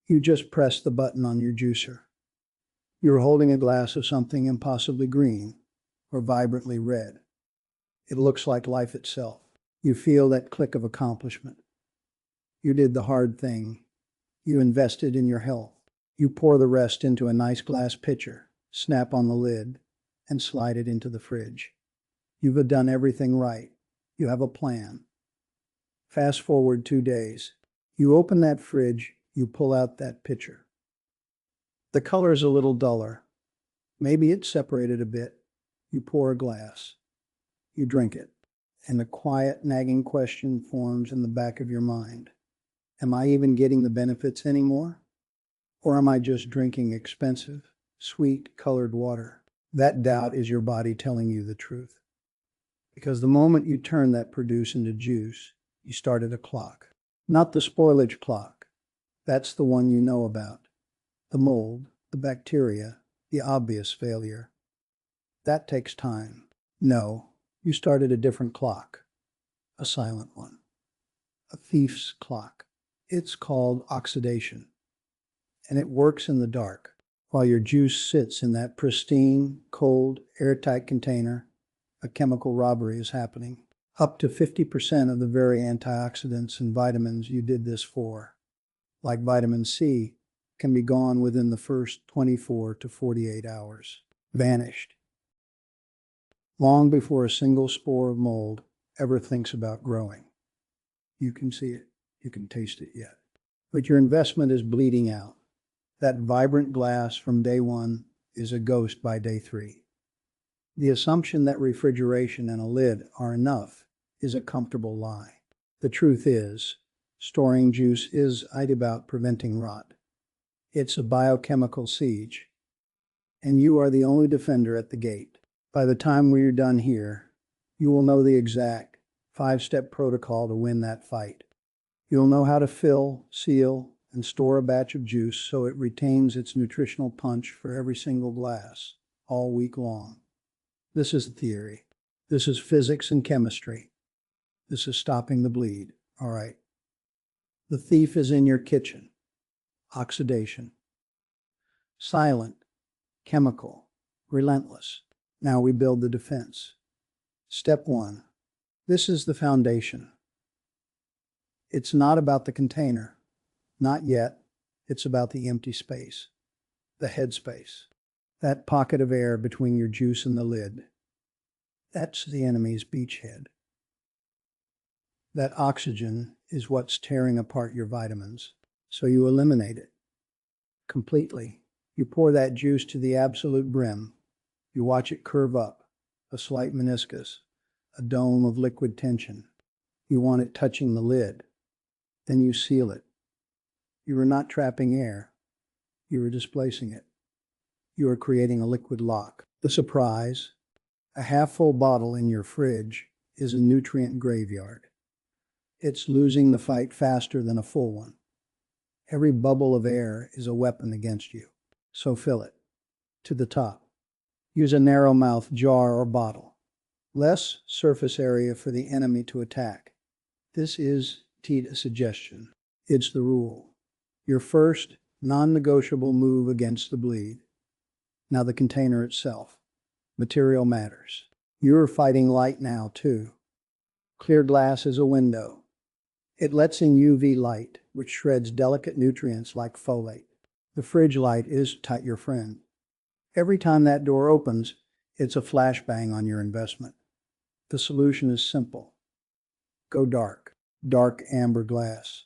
You just pressed the button on your juicer. You're holding a glass of something impossibly green or vibrantly red. It looks like life itself. You feel that click of accomplishment. You did the hard thing. You invested in your health. You pour the rest into a nice glass pitcher, snap on the lid, and slide it into the fridge. You've done everything right. You have a plan. Fast forward 2 days. You open that fridge, you pull out that pitcher. The color's a little duller. Maybe it's separated a bit. You pour a glass. You drink it. And a quiet, nagging question forms in the back of your mind. Am I even getting the benefits anymore? Or am I just drinking expensive, sweet, colored water? That doubt is your body telling you the truth. Because the moment you turn that produce into juice, you started a clock. Not the spoilage clock. That's the one you know about. The mold, the bacteria, the obvious failure. That takes time. No, you started a different clock. A silent one. A thief's clock. It's called oxidation. And it works in the dark. While your juice sits in that pristine, cold, airtight container, a chemical robbery is happening. Up to 50% of the very antioxidants and vitamins you did this for, like vitamin C, can be gone within the first 24 to 48 hours. Vanished. Long before a single spore of mold ever thinks about growing. You can see it. You can taste it yet. But your investment is bleeding out. That vibrant glass from day one is a ghost by day 3. The assumption that refrigeration and a lid are enough is a comfortable lie. The truth is, storing juice is about preventing rot. It's a biochemical siege. And you are the only defender at the gate. By the time we're done here, you will know the exact 5-step protocol to win that fight. You'll know how to fill, seal, and store a batch of juice so it retains its nutritional punch for every single glass, all week long. This is theory. This is physics and chemistry. This is stopping the bleed. All right. The thief is in your kitchen. Oxidation. Silent, chemical, relentless. Now we build the defense. Step 1. This is the foundation. It's not about the container. Not yet. It's about the empty space. The headspace. That pocket of air between your juice and the lid. That's the enemy's beachhead. That oxygen is what's tearing apart your vitamins. So you eliminate it. Completely. You pour that juice to the absolute brim. You watch it curve up. A slight meniscus. A dome of liquid tension. You want it touching the lid. Then you seal it. You are not trapping air. You are displacing it. You are creating a liquid lock. The surprise, a half-full bottle in your fridge is a nutrient graveyard. It's losing the fight faster than a full one. Every bubble of air is a weapon against you. So fill it to the top. Use a narrow-mouthed jar or bottle. Less surface area for the enemy to attack. This is a suggestion. It's the rule. Your first non-negotiable move against the bleed. Now the container itself. Material matters. You're fighting light now too. Clear glass is a window. It lets in UV light, which shreds delicate nutrients like folate. The fridge light is your friend. Every time that door opens, it's a flashbang on your investment. The solution is simple. Go dark. Dark amber glass.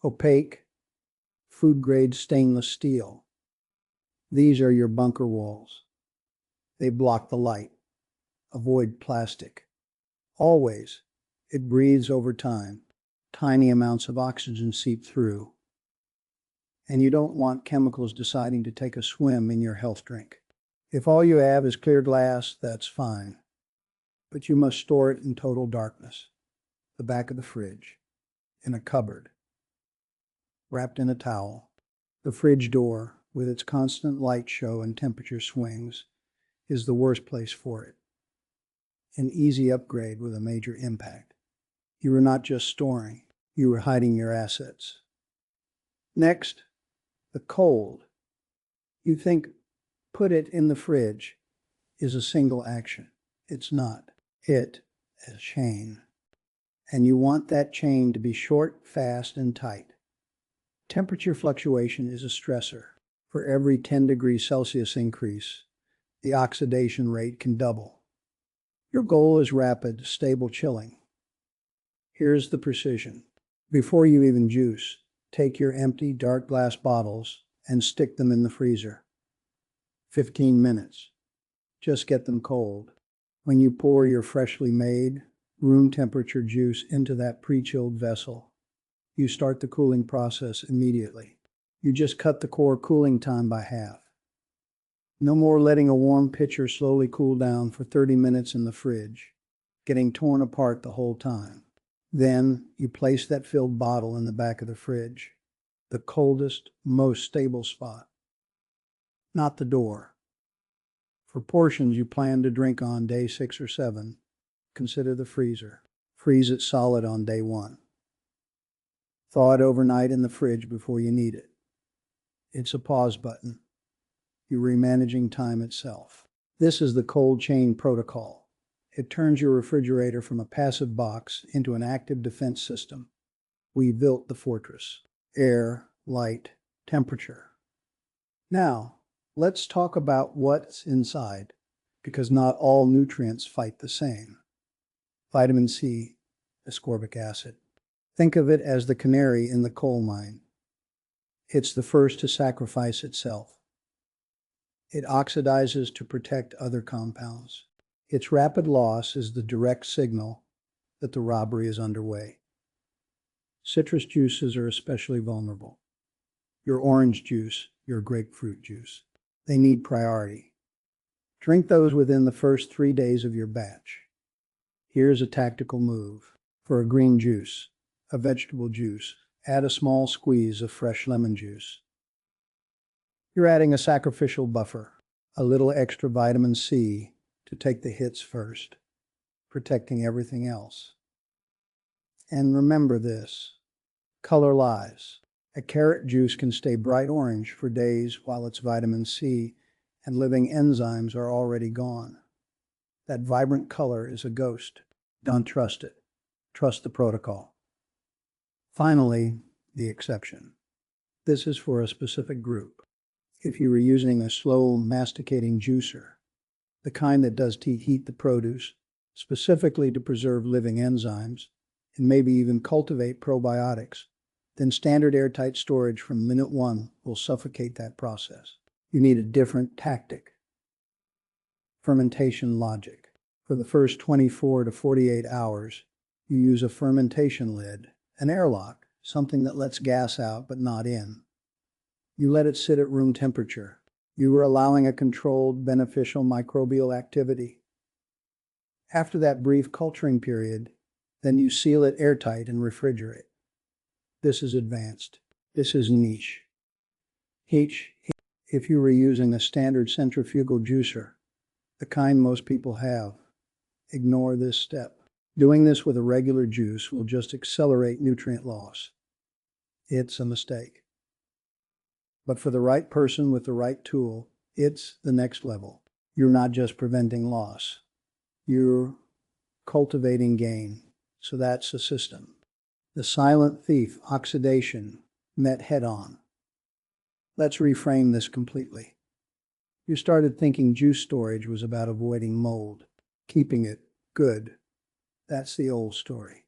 Opaque, food-grade stainless steel. These are your bunker walls. They block the light. Avoid plastic. Always. It breathes over time. Tiny amounts of oxygen seep through. And you don't want chemicals deciding to take a swim in your health drink. If all you have is clear glass, that's fine. But you must store it in total darkness. The back of the fridge. In a cupboard. Wrapped in a towel. The fridge door, with its constant light show and temperature swings, is the worst place for it. An easy upgrade with a major impact. You are not just storing, you are hiding your assets. Next, the cold. You think put it in the fridge is a single action. It's not. It is a chain. And you want that chain to be short, fast, and tight. Temperature fluctuation is a stressor. For every 10 degrees Celsius increase, the oxidation rate can double. Your goal is rapid, stable chilling. Here's the precision. Before you even juice, take your empty dark glass bottles and stick them in the freezer. 15 minutes. Just get them cold. When you pour your freshly made, room temperature juice into that pre-chilled vessel, you start the cooling process immediately. You just cut the core cooling time by half. No more letting a warm pitcher slowly cool down for 30 minutes in the fridge, getting torn apart the whole time. Then you place that filled bottle in the back of the fridge, the coldest, most stable spot. Not the door. For portions you plan to drink on day 6 or 7, consider the freezer. Freeze it solid on day 1. Thaw it overnight in the fridge before you need it. It's a pause button. You're remanaging time itself. This is the cold chain protocol. It turns your refrigerator from a passive box into an active defense system. We built the fortress. Air, light, temperature. Now, let's talk about what's inside, because not all nutrients fight the same. Vitamin C, ascorbic acid. Think of it as the canary in the coal mine. It's the first to sacrifice itself. It oxidizes to protect other compounds. Its rapid loss is the direct signal that the robbery is underway. Citrus juices are especially vulnerable. Your orange juice, your grapefruit juice. They need priority. Drink those within the first 3 days of your batch. Here's a tactical move. For a green juice, a vegetable juice, add a small squeeze of fresh lemon juice. You're adding a sacrificial buffer, a little extra vitamin C to take the hits first, protecting everything else. And remember this, color lies. A carrot juice can stay bright orange for days while its vitamin C and living enzymes are already gone. That vibrant color is a ghost. Don't trust it. Trust the protocol. Finally, the exception. This is for a specific group. If you were using a slow masticating juicer, the kind that does heat the produce, specifically to preserve living enzymes, and maybe even cultivate probiotics, then standard airtight storage from minute 1 will suffocate that process. You need a different tactic. Fermentation logic. For the first 24 to 48 hours, you use a fermentation lid, an airlock, something that lets gas out but not in. You let it sit at room temperature. You are allowing a controlled, beneficial microbial activity. After that brief culturing period, then you seal it airtight and refrigerate. This is advanced. This is niche. If you were using a standard centrifugal juicer, the kind most people have, ignore this step. Doing this with a regular juice will just accelerate nutrient loss. It's a mistake. But for the right person with the right tool, it's the next level. You're not just preventing loss. You're cultivating gain. So that's the system. The silent thief, oxidation, met head-on. Let's reframe this completely. You started thinking juice storage was about avoiding mold, keeping it good. That's the old story.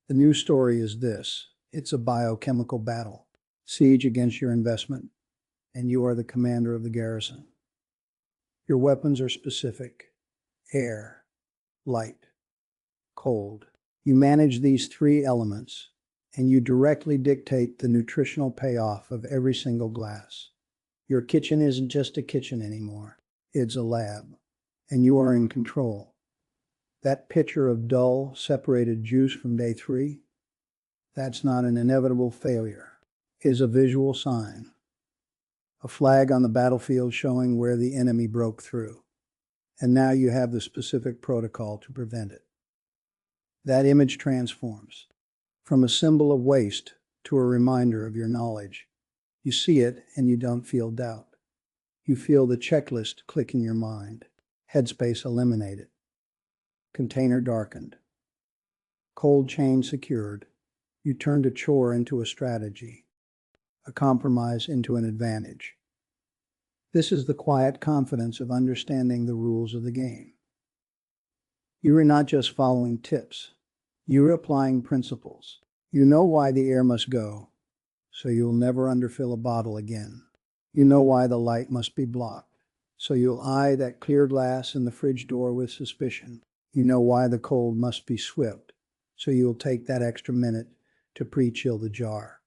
The new story is this. It's a biochemical battle. Siege against your investment, and you are the commander of the garrison. Your weapons are specific. Air, light, cold. You manage these 3 elements, and you directly dictate the nutritional payoff of every single glass. Your kitchen isn't just a kitchen anymore. It's a lab, and you are in control. That pitcher of dull, separated juice from day 3, that's not an inevitable failure. Is a visual sign, a flag on the battlefield showing where the enemy broke through. And now you have the specific protocol to prevent it. That image transforms from a symbol of waste to a reminder of your knowledge. You see it and you don't feel doubt. You feel the checklist click in your mind. Headspace eliminated. Container darkened. Cold chain secured. You turned a chore into a strategy, a compromise into an advantage. This is the quiet confidence of understanding the rules of the game. You are not just following tips. You are applying principles. You know why the air must go, so you'll never underfill a bottle again. You know why the light must be blocked, so you'll eye that clear glass in the fridge door with suspicion. You know why the cold must be swift, so you'll take that extra minute to pre-chill the jar.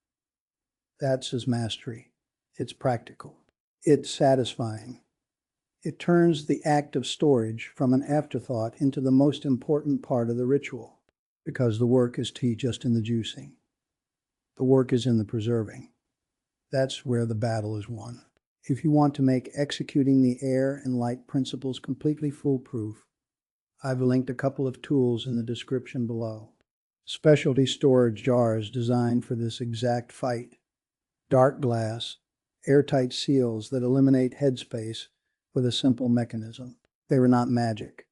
That's his mastery. It's practical. It's satisfying. It turns the act of storage from an afterthought into the most important part of the ritual, because the work is just in the juicing. The work is in the preserving. That's where the battle is won. If you want to make executing the air and light principles completely foolproof, I've linked a couple of tools in the description below. Specialty storage jars designed for this exact fight. Dark glass, airtight seals that eliminate headspace with a simple mechanism. They were not magic.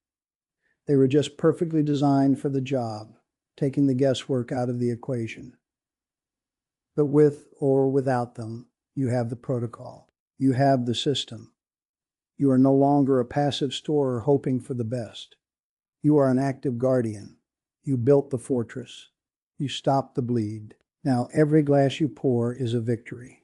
They were just perfectly designed for the job, taking the guesswork out of the equation. But with or without them, you have the protocol. You have the system. You are no longer a passive storer hoping for the best. You are an active guardian. You built the fortress. You stopped the bleed. Now every glass you pour is a victory.